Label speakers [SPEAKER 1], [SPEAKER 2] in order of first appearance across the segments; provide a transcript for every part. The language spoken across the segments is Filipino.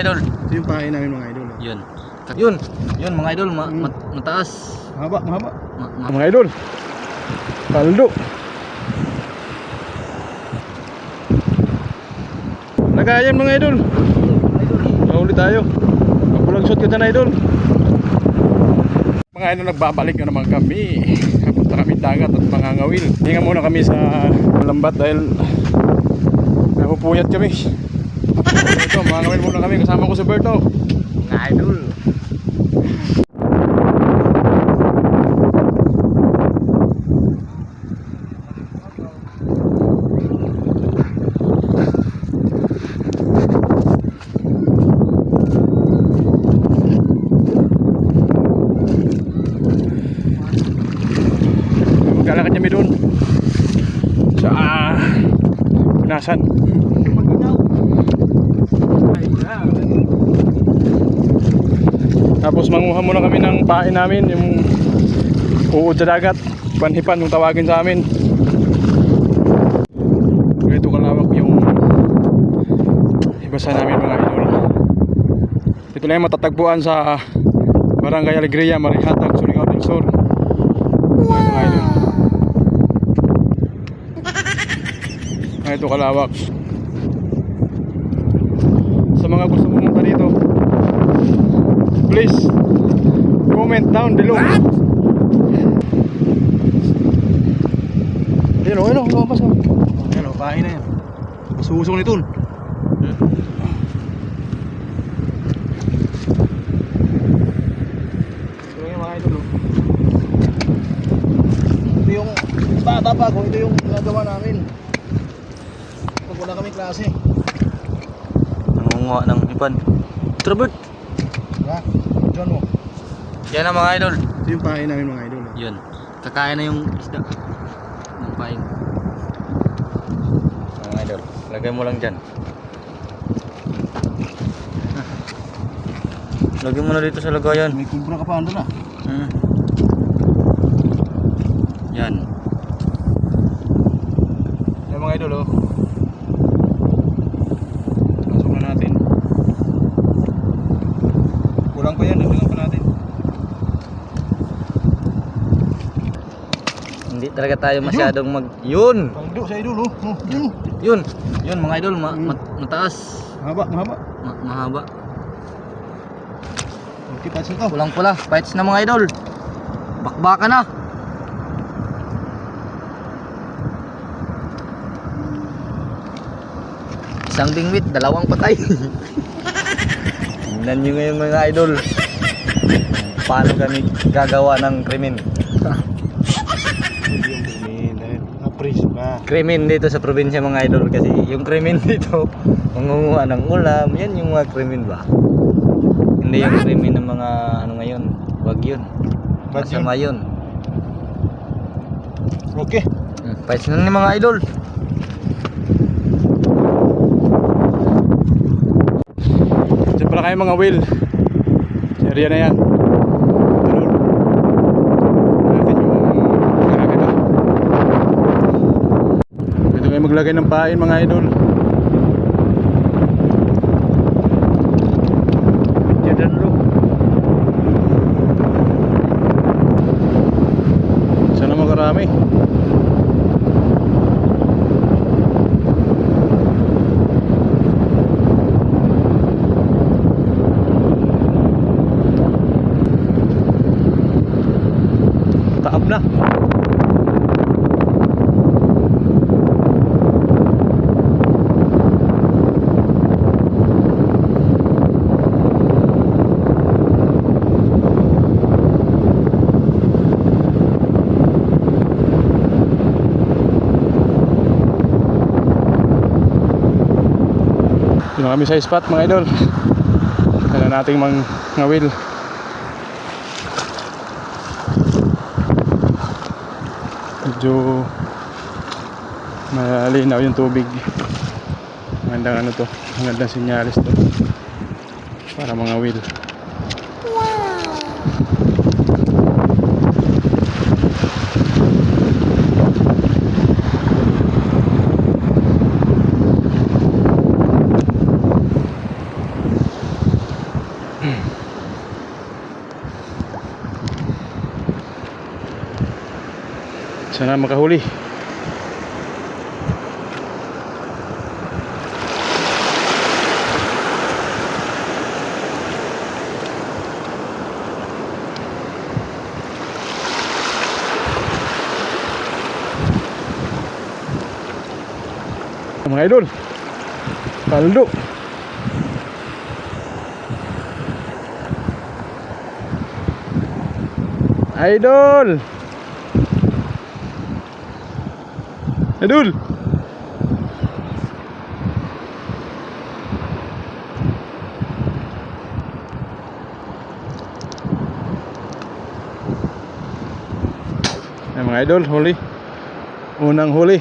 [SPEAKER 1] Idol.
[SPEAKER 2] Ito yung pahay namin mga idol.
[SPEAKER 1] Yun. Yun mga idol, mataas.
[SPEAKER 2] Mahaba. Mga idol. Paldo. Nagayam mga idol. Mahuli tayo. Magpulang shot ka dyan idol. Mga idol, nagbabalik na naman kami. Kapunta kami dagat at mga ngawil. Hinga muna kami sa lambat dahil napupuyat kami. Ito, mga ngawil muna kami. Kasama ko si Berto.
[SPEAKER 1] Mga idol.
[SPEAKER 2] Maglalakad kami doon sa Punasan. Tapos manguha muna kami ng pain namin, yung uod sa dagat, panhipan kung tawagin sa amin. Ito kalawak yung ibasa namin mga idol. Ito lang yung matatagpuan sa Barangay Alegria, Marihatag, Surigao del Sur. Mga idol. Ito kalawak. Sa mga gusto pumunta dito, please comment down below. Ayun, lumabas o. Ayun o, pahay na yan. Masusong nito. Ito yung mga idol o. Ito yung bata pa kung ito yung ginagawa namin pag wala kami klase.
[SPEAKER 1] Nangunguha ng ipan. Trabert.
[SPEAKER 2] Ha? John mo.
[SPEAKER 1] Yan ang mga idol.
[SPEAKER 2] Ito yung pahay namin mga idol.
[SPEAKER 1] Yun. Kakain na yung isda. Ng paing. Mga idol. Lagay mo lang dyan. Lagay mo na dito sa lagayan.
[SPEAKER 2] May kumpra ka pa andun na.
[SPEAKER 1] Yan.
[SPEAKER 2] Yan mga idol oh. Pasok na natin. Kulang pa yan, dagdagan pa natin.
[SPEAKER 1] Hindi talaga tayo masyadong Yun!
[SPEAKER 2] Paldo sa idol oh.
[SPEAKER 1] Yun mga idol, mataas.
[SPEAKER 2] Mahaba.
[SPEAKER 1] Mahaba.
[SPEAKER 2] Okay, touch na to.
[SPEAKER 1] Pulang pula, fights na mga idol. Bakbaka na. Isang bingwit, dalawang patay. Tingnan nyo ngayon mga idol. Paano kami gagawa ng krimen. Krimen dito sa probinsya mga idol. Kasi yung krimen dito, mangunguha ng ulam. Yan yung mga krimen ba? Hindi yung krimen ng mga ano ngayon. Wag yun. Masama yun.
[SPEAKER 2] Okay.
[SPEAKER 1] Fights na ni mga idol.
[SPEAKER 2] Diyan pala kayo mga whale. Sa area na yan. Tulun. Natin yung marami ba. Ito kayo maglagay ng pain mga idol. Diyan lo. Sana makarami. Taab na. Ito na kami sa spot mga idol. Kaya nating ngawil. Medyo malinaw yung tubig. Magandang ano to, magandang sinyalis to para mga wheel. Sana makahuli. Mga idol, paldo. Idol. Idol. Ay, mga idol, huli. Unang huli.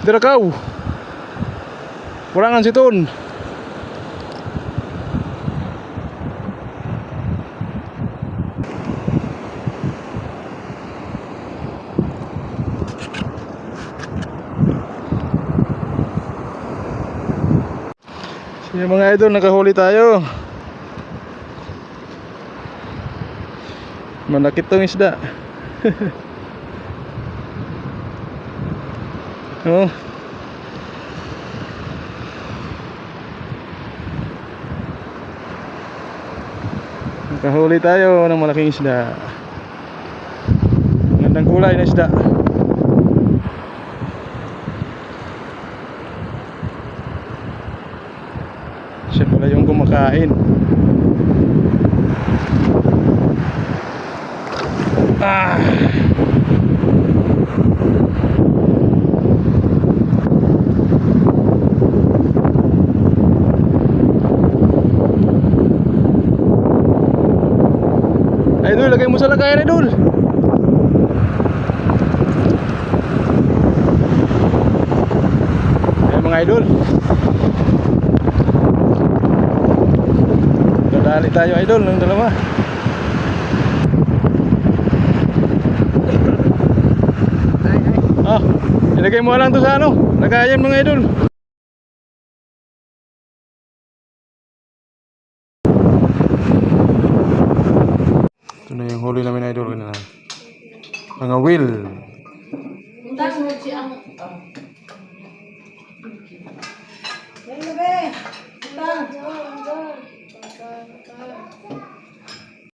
[SPEAKER 2] Dira kau. Kurangan siton. Sige mga idol, nakahuli tayo. Manakit tong isda. Oh. Nakahuli tayo ng malaking isda. Gandang kulay na isda. Siya pala yung kumakain. Ah. Idol, lagay mo sa lagayan, idol. Ayan mga idol. Dadali tayo idol ng dalawa. Ah, ilagay mo lang to sa ano, lagayan mga idol. Ito na yung huli namin idol kanina. Mga wheel.